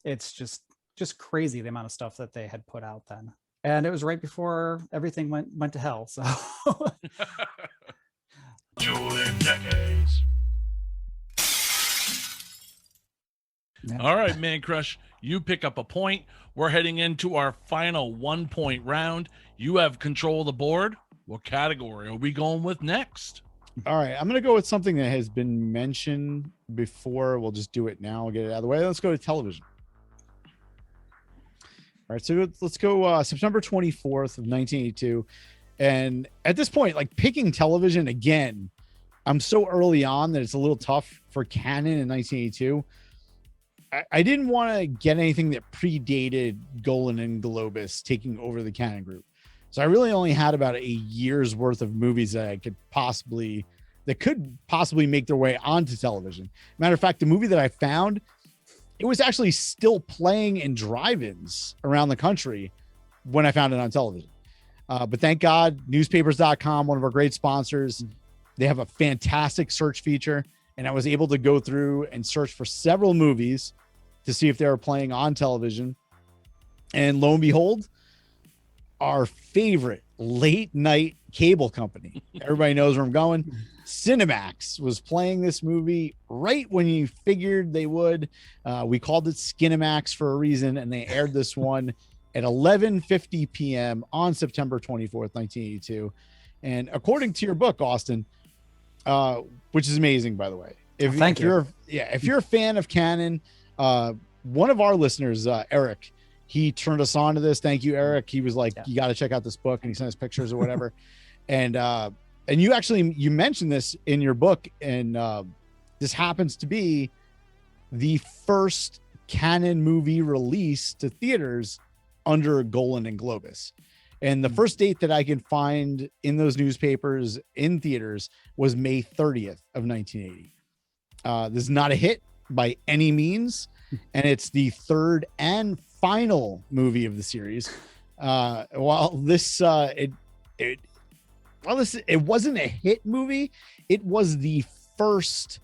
It's just crazy the amount of stuff that they had put out then. And it was right before everything went to hell. So Dueling decades. yeah. All right, Mancrush, you pick up a point. We're heading into our final 1 point round. You have control of the board. What category are we going with next? All right, I'm going to go with something that has been mentioned before. We'll just do it now. We'll get it out of the way. Let's go to television. All right, so let's go September 24th of 1982. And at this point, like picking television again, I'm so early on that it's a little tough for canon in 1982. I didn't want to get anything that predated Golan and Globus taking over the canon group. So I really only had about a year's worth of movies that could possibly make their way onto television. Matter of fact, the movie that I found, it was actually still playing in drive-ins around the country when I found it on television. But thank God, newspapers.com, one of our great sponsors, they have a fantastic search feature. And I was able to go through and search for several movies to see if they were playing on television. And lo and behold, our favorite late night cable company, everybody knows where I'm going, Cinemax, was playing this movie right when you figured they would. We called it Skinemax for a reason, and they aired this one at 11:50 p.m. on September 24th, 1982. And according to your book, Austin, which is amazing, by the way. If you're a fan of canon, one of our listeners, Eric, he turned us on to this. Thank you, Eric. He was like, you got to check out this book, and he sent us pictures or whatever. And you mentioned this in your book, and this happens to be the first canon movie release to theaters under Golan and Globus. And the first date that I can find in those newspapers in theaters was May 30th of 1980. This is not a hit by any means, and it's the third and final movie of the series. It wasn't a hit movie, it was the first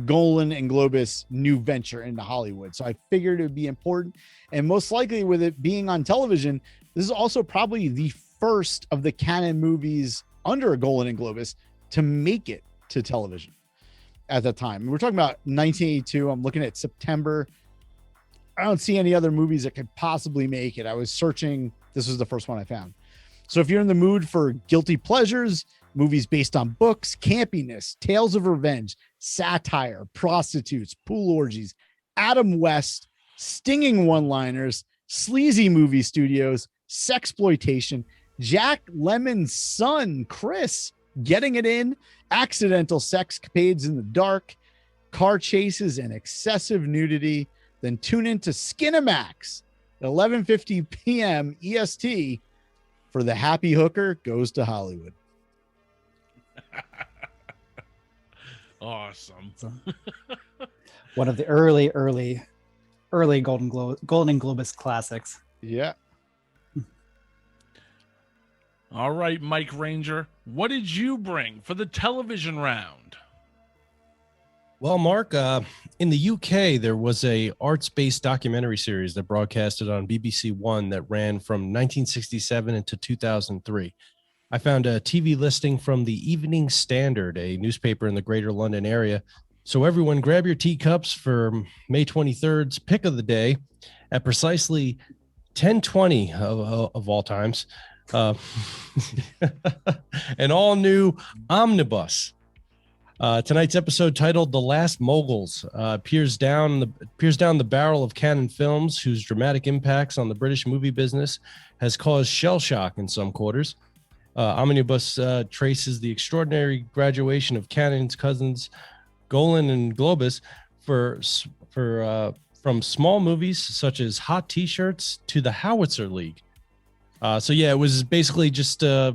Golan and Globus new venture into Hollywood. So I figured it would be important, and most likely with it being on television, this is also probably the first of the canon movies under Golan and Globus to make it to television at that time. We're talking about 1982. I'm looking at September. I don't see any other movies that could possibly make it. I was searching. This was the first one I found. So if you're in the mood for guilty pleasures, movies based on books, campiness, tales of revenge, satire, prostitutes, pool orgies, Adam West, stinging one-liners, sleazy movie studios, sexploitation, Jack Lemmon's son, Chris, getting it in, accidental sexcapades in the dark, car chases, and excessive nudity, then tune into Skinemax at 11:50 p.m. EST for The Happy Hooker Goes to Hollywood. Awesome. One of the early Golan and Globus classics. Yeah. All right, Mike Ranger, what did you bring for the television round? Well, Mark, in the UK, there was a arts-based documentary series that broadcasted on BBC One that ran from 1967 into 2003. I found a TV listing from the Evening Standard, a newspaper in the Greater London area. So everyone grab your teacups for May 23rd's pick of the day at precisely 10:20 of all times. An all-new omnibus. Tonight's episode, titled "The Last Moguls," peers down the barrel of canon films whose dramatic impacts on the British movie business has caused shell shock in some quarters. Omnibus traces the extraordinary graduation of canon's cousins Golan and Globus from small movies such as Hot T-Shirts to the Howitzer League. So yeah, it was basically just a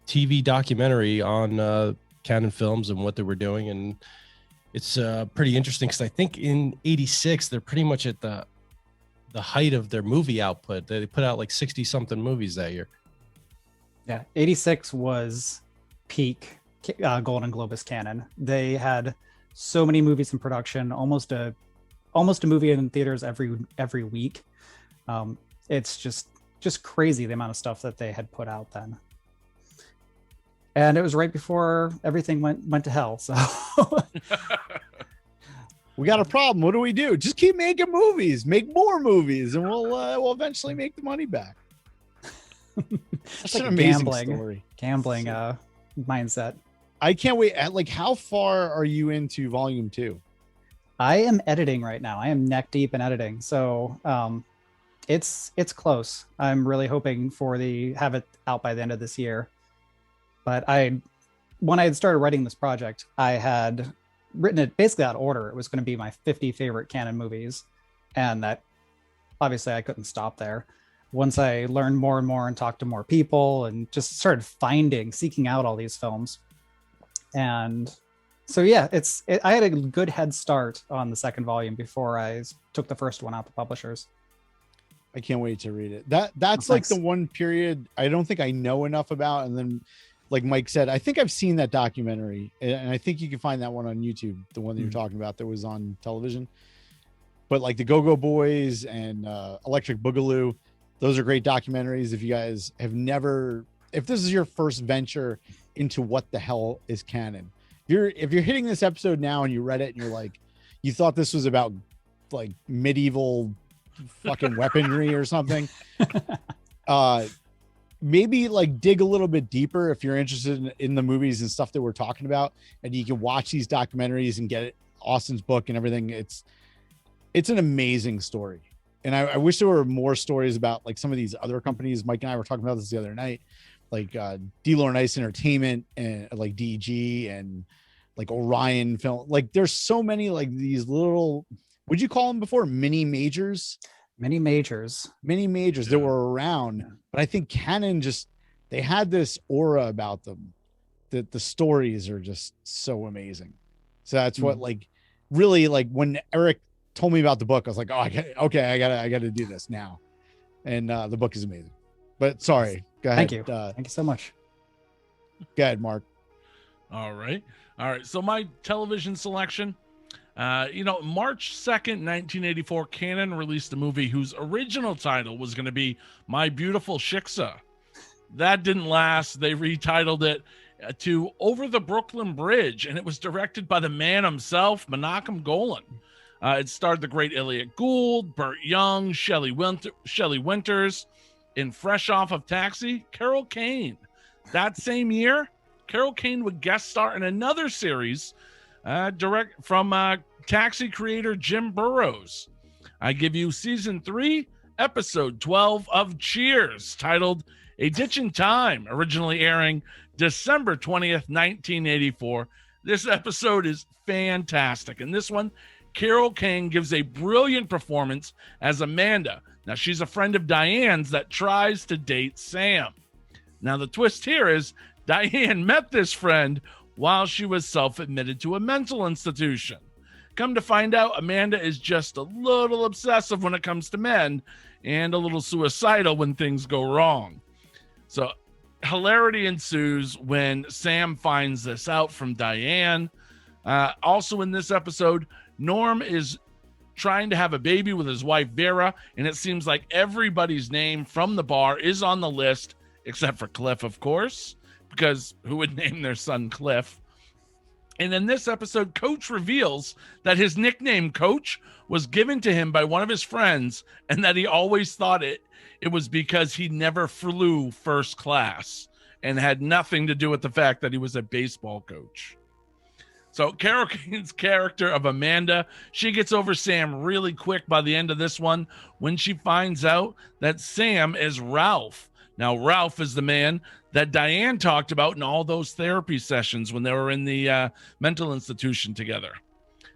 TV documentary on canon films and what they were doing, and it's pretty interesting because I think in '86 they're pretty much at the height of their movie output. They put out like 60 something movies that year. Yeah, 86 was peak Golan and Globus canon. They had so many movies in production, almost a almost a movie in theaters every week. It's just crazy the amount of stuff that they had put out then. And it was right before everything went to hell. So We got a problem. What do we do? Just keep making movies, make more movies, and we'll eventually make the money back. That's like an amazing gambling story. Mindset. I can't wait. Like, how far are you into volume 2? I am editing right now. I am neck deep in editing. So it's close. I'm really hoping have it out by the end of this year. But when I had started writing this project, I had written it basically out of order. It was going to be my 50 favorite canon movies. And that obviously I couldn't stop there. Once I learned more and more and talked to more people and just started seeking out all these films. And so, yeah, I had a good head start on the second volume before I took the first one out to publishers. I can't wait to read it. That's Oh, like thanks. the one period I don't think I know enough about. And then, like Mike said, I think I've seen that documentary, and I think you can find that one on YouTube, the one that you're talking about that was on television. But like the Go-Go Boys and Electric Boogaloo, those are great documentaries. If you guys if this is your first venture into what the hell is canon, if you're hitting this episode now and you read it and you're like, you thought this was about like medieval fucking weaponry or something, maybe like dig a little bit deeper if you're interested in the movies and stuff that we're talking about, and you can watch these documentaries and get Austin's book and everything. It's an amazing story. And I wish there were more stories about like some of these other companies. Mike and I were talking about this the other night, like D-Lore Nice Entertainment and like DG and like Orion Film. Like there's so many like these little, would you call them before mini majors? Many majors That were around. But I think canon they had this aura about them that the stories are just so amazing. So that's what like really, like when Eric told me about the book, I was like, oh, I gotta do this now. And the book is amazing. But sorry, go ahead. Thank you. Thank you so much. Go ahead, Mark. All right. So my television selection, March 2nd, 1984, Canon released a movie whose original title was going to be My Beautiful Shiksa. That didn't last. They retitled it to Over the Brooklyn Bridge, and it was directed by the man himself, Menachem Golan. It starred the great Elliot Gould, Burt Young, Shelley Winters, and fresh off of Taxi, Carol Kane. That same year, Carol Kane would guest star in another series direct from Taxi creator Jim Burrows. I give you season 3, episode 12 of Cheers, titled A Ditch in Time, originally airing December 20th, 1984. This episode is fantastic. In this one, Carol Kane gives a brilliant performance as Amanda. Now, she's a friend of Diane's that tries to date Sam. Now, the twist here is Diane met this friend while she was self-admitted to a mental institution. Come to find out, Amanda is just a little obsessive when it comes to men and a little suicidal when things go wrong. So hilarity ensues when Sam finds this out from Diane. Also in this episode, Norm is trying to have a baby with his wife Vera, and it seems like everybody's name from the bar is on the list except for Cliff, of course, because who would name their son Cliff? And in this episode, Coach reveals that his nickname Coach was given to him by one of his friends, and that he always thought it was because he never flew first class and had nothing to do with the fact that he was a baseball coach. So Carol Kane's character of Amanda, she gets over Sam really quick by the end of this one when she finds out that Sam is Ralph. Now, Ralph is the man that Diane talked about in all those therapy sessions when they were in the mental institution together.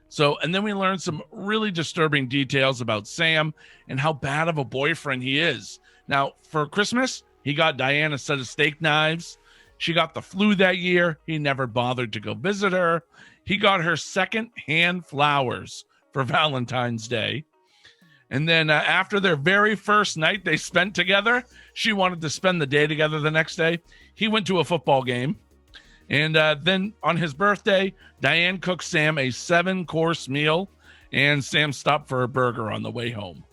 So, and then we learned some really disturbing details about Sam and how bad of a boyfriend he is. Now, for Christmas, he got Diane a set of steak knives. She got the flu that year. He never bothered to go visit her. He got her second-hand flowers for Valentine's Day. And then after their very first night they spent together, she wanted to spend the day together the next day. He went to a football game. And then on his birthday, Diane cooked Sam a 7-course meal. and Sam stopped for a burger on the way home.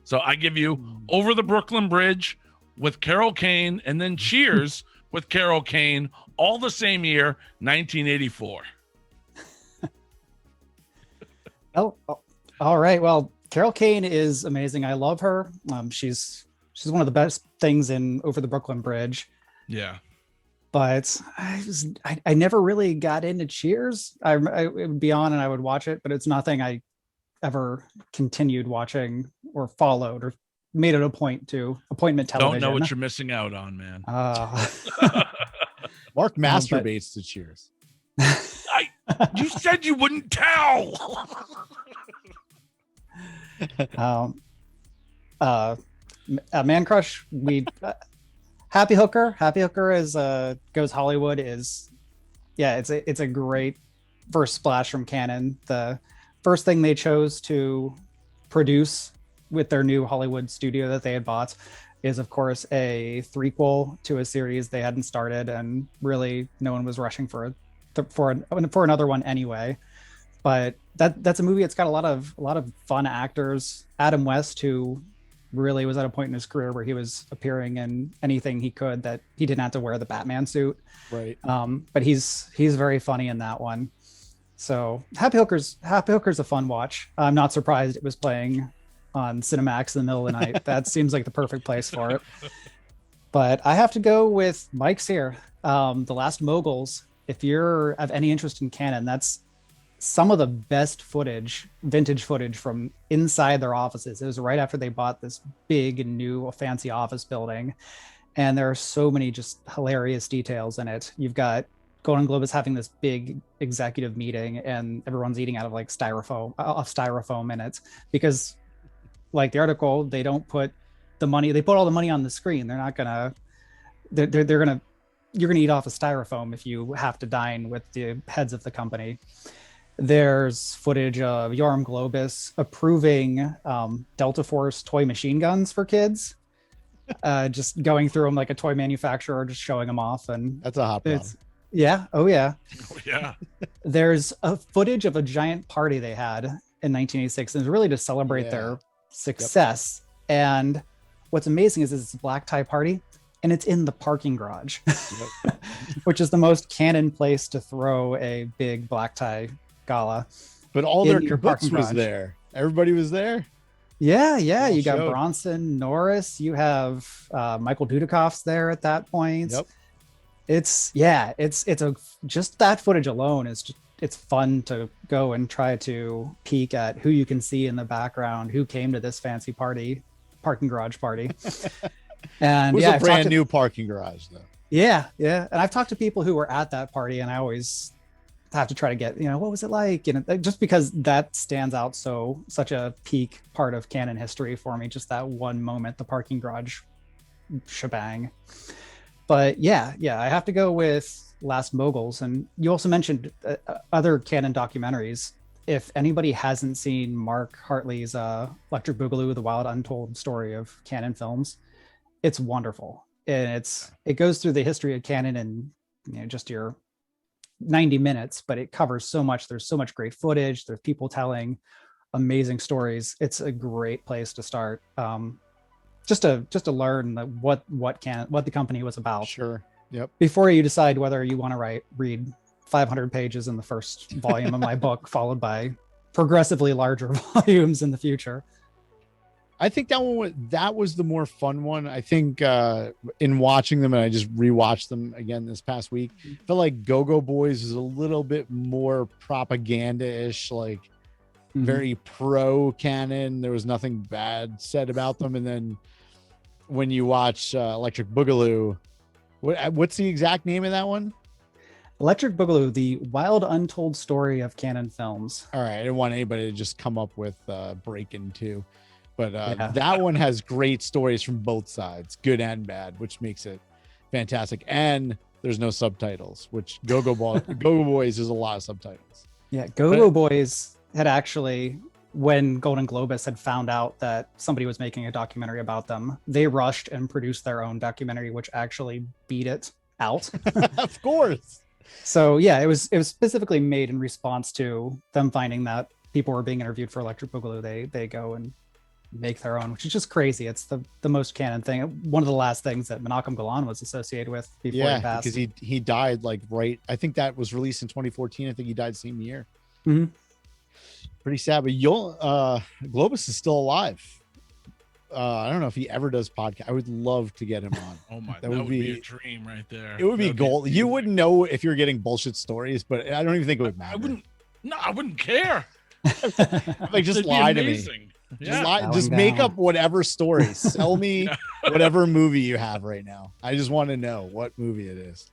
So I give you Over the Brooklyn Bridge with Carol Kane, and then Cheers with Carol Kane, all the same year, 1984. Oh, all right. Well, Carol Kane is amazing. I love her. She's one of the best things in Over the Brooklyn Bridge. Yeah. But I never really got into Cheers. I it would be on and I would watch it, but it's nothing I ever continued watching or followed or made it a point to appointment television. Don't know what you're missing out on, man. Mark masturbates to Cheers. You said you wouldn't tell. Mancrush, Happy Hooker is Goes Hollywood is, yeah, it's a great first splash from Canon. The first thing they chose to produce with their new Hollywood studio that they had bought is, of course, a threequel to a series they hadn't started, and really no one was rushing for another one anyway. But that's a movie. It's got a lot of fun actors. Adam West, who really was at a point in his career where he was appearing in anything he could that he didn't have to wear the Batman suit. Right. But he's very funny in that one. So Happy Hooker's a fun watch. I'm not surprised it was playing on Cinemax in the middle of the night. That seems like the perfect place for it. But I have to go with Mike's here. The Last Moguls. If you're of any interest in Canon, that's some of the best vintage footage from inside their offices. It was right after they bought this big and new fancy office building. And there are so many just hilarious details in it. You've got Golan and Globus having this big executive meeting and everyone's eating out of like styrofoam in it, because like the article, they don't put the money, they put all the money on the screen. They're not gonna, you're gonna eat off of styrofoam if you have to dine with the heads of the company. There's footage of Golan and Globus approving Delta Force toy machine guns for kids, just going through them like a toy manufacturer, just showing them off. And that's a hot problem. Yeah. Oh yeah. Oh, yeah. There's a footage of a giant party they had in 1986, and it's really to celebrate their success. Yep. And what's amazing is it's a black tie party, and it's in the parking garage, which is the most Canon place to throw a big black tie gala. But all their kibbutz was there. Everybody was there. Yeah. You got Bronson, Norris. You have Michael Dudikoff's there at that point. Yep. It's just that footage alone is just, it's fun to go and try to peek at who you can see in the background, who came to this fancy parking garage party. And it was a brand new parking garage though. Yeah. And I've talked to people who were at that party, and I always have to try to get, what was it like? Just because that stands out such a peak part of Canon history for me, just that one moment, the parking garage shebang. But yeah, I have to go with Last Moguls. And you also mentioned other Canon documentaries. If anybody hasn't seen Mark Hartley's Electric Boogaloo, The Wild Untold Story of Canon Films, it's wonderful. And it goes through the history of Canon in just your 90 minutes, but it covers so much. There's so much great footage. There's people telling amazing stories. It's a great place to start. Just to learn what the company was about. Sure. Yep. Before you decide whether you want to read 500 pages in the first volume of my book, followed by progressively larger volumes in the future. I think that was the more fun one. I think in watching them, and I just rewatched them again this past week, I felt like Go-Go Boys is a little bit more propaganda-ish, like very pro Canon. There was nothing bad said about them. And then when you watch Electric Boogaloo, what's the exact name of that one? Electric Boogaloo, The Wild Untold Story of Canon Films. All right. I didn't want anybody to just come up with Breakin' 2. But that one has great stories from both sides, good and bad, which makes it fantastic. And there's no subtitles, which Go-Go Boys is a lot of subtitles. Yeah, Go-Go Boys had actually, when Golan and Globus had found out that somebody was making a documentary about them, they rushed and produced their own documentary, which actually beat it out. Of course. So yeah, it was specifically made in response to them finding that people were being interviewed for Electric Boogaloo, they go and make their own, which is just crazy. It's the most canon thing. One of the last things that Menachem Golan was associated with before he passed. Because he died like right. I think that was released in 2014. I think he died the same year. Mhm. Pretty sad, but Globus is still alive. I don't know if he ever does podcast. I would love to get him on. Oh my, that would be a dream right there. It would be gold. You wouldn't know if you're getting bullshit stories, but I don't even think it would matter. I wouldn't care. Like, just lie to me. Yeah. Just make up whatever story. Sell me whatever movie you have right now. I just want to know what movie it is.